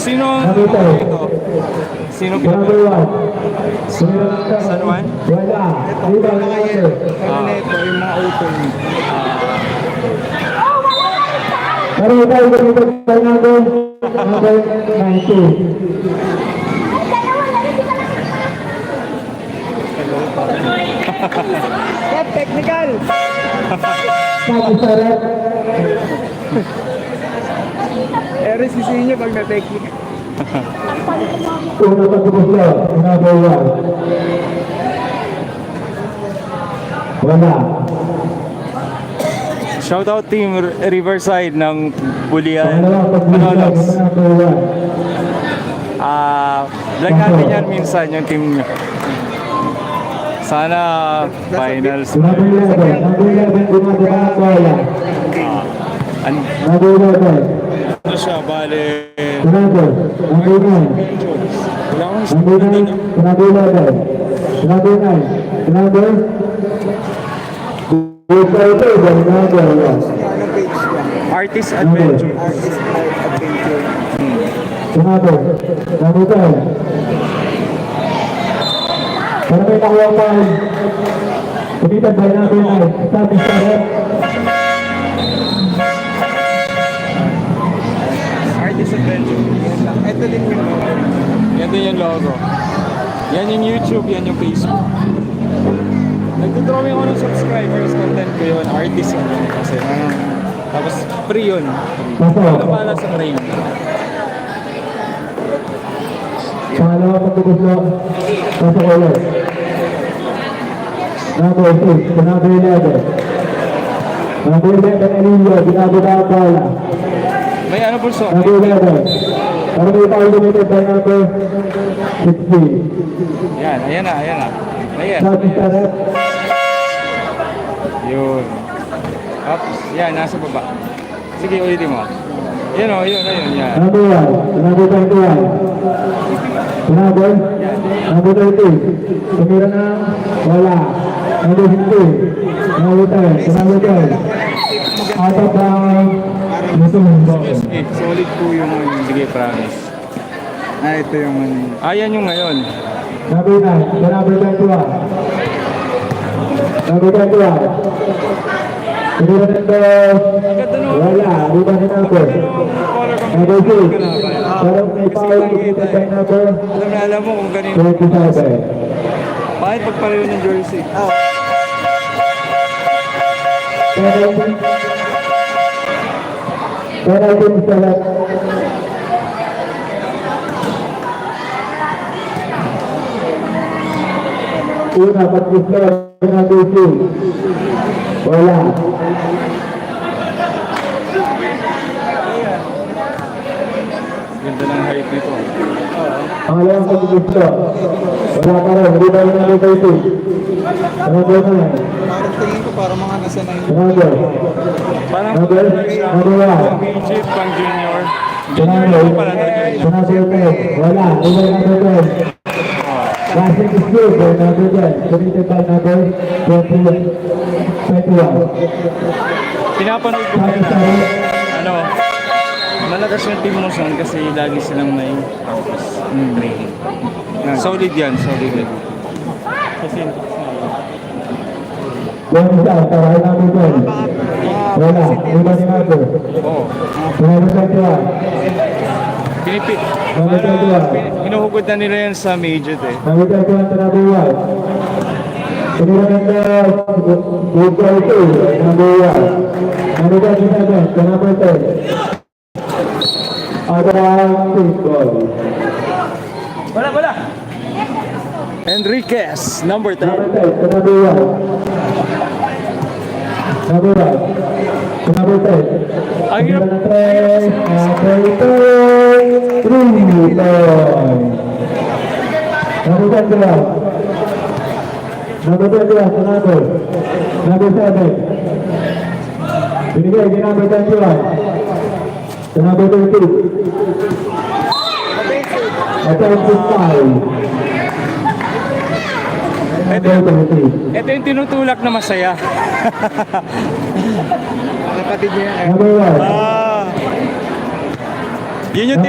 Sino ang ito? Sino pinag- San Juan? Wala. Iba na kayo. Ano na ito, yung mga open. Pero ito, ito natin. Number 19. Step technical! Sabi sa rep. Eres sisihin nyo pag na-technical. Una pagkubos lang. Number 1. Wala. Shoutout team Riverside ng Bulian. Pangalawa pagkubos lang. Manolos. Number 1. Vlog natin yan minsan yung team nyo. Sana finals. Number 11. Number 11. Gumagawa ang bola. Number 11. Ano siya, bale... Number 9. Wala akong Number 9. Number 11. Number 9. Number... Number 1. Artist Adventure. Artist adventure. Number 10. Para may nakuha pa, kumitan by number 9. Sabi sa rep. Artist Adventure. Ito din yung Yan din yung logo. Yan yung YouTube, yan yung Facebook. Nagdodrawing ako ng subscribers, content ko yun. Artist yun. Kasi, tapos free yun. Wala pala sa frame. Pangalawa pagkubos lang. Pasok ulit. Number 6. Number 11. Number 11 Emilio. Ginagawa ang bola. May ano pulso? Number 11. Para may tayo limited by number 16. Yan, ayan na, ayan na. Ayan. Sabi sa rep. Yun. Oops, yan, nasa baba. Sige, ulitin mo. Yan o, yun, ayun, yan. Number 1. Number 21. Number 30. Tumira na. Wala. Number 15. Number 10. Number 10. Out of bound. Sige, solid po yung sige, promise. ito yung ano. Ayan yung ngayon. Number 9. Number 21. Number 21. Tumira na. Wala. Lima na number. Number 6. Parang may power limited by number Alam mo kung ganito. 27. Bakit pagpareho ng jersey? Penalty sa left. Una, pag-isla, number 2. Wala. Ganda ng height nito. Pangalawang pag-isla. Wala pa rin. Hindi ba yung number 2? Number 9. Parang tingin ko parang mga nasa na yung Number. Parang Number 1. midget, pang junior. Number. Pala talaga yun. Number 10. Wala. Iba number 10. Classic skill for number 10. Committed by number 21. Pinapanood ko Sabi nila. sa rep. Ano, malakas yung team mo son kasi lagi silang may training. Solid yan, solid yan. Kasi, One isa, para ay number 10. Wala. Iba ni number. oo. Number 21. Pinipit. Number 21. Hinuhugod na nila yan sa midget eh. Number 21 to number 1. Tumira ng good goal 2. Number 1. Number 27 to number 10. Out of 6 goal. Wala. Enriquez, number 10. Number 10 to number 1. Number 1 to number 10. Ang hirap. Number 10. 3 points. Number 21. Number 21 to number. Number 7. Binigay kay number 21. To number 32. Offensive foul. Number 33. Ito yung tinutulak na masaya. kapatid niya. Number 1. Yun yung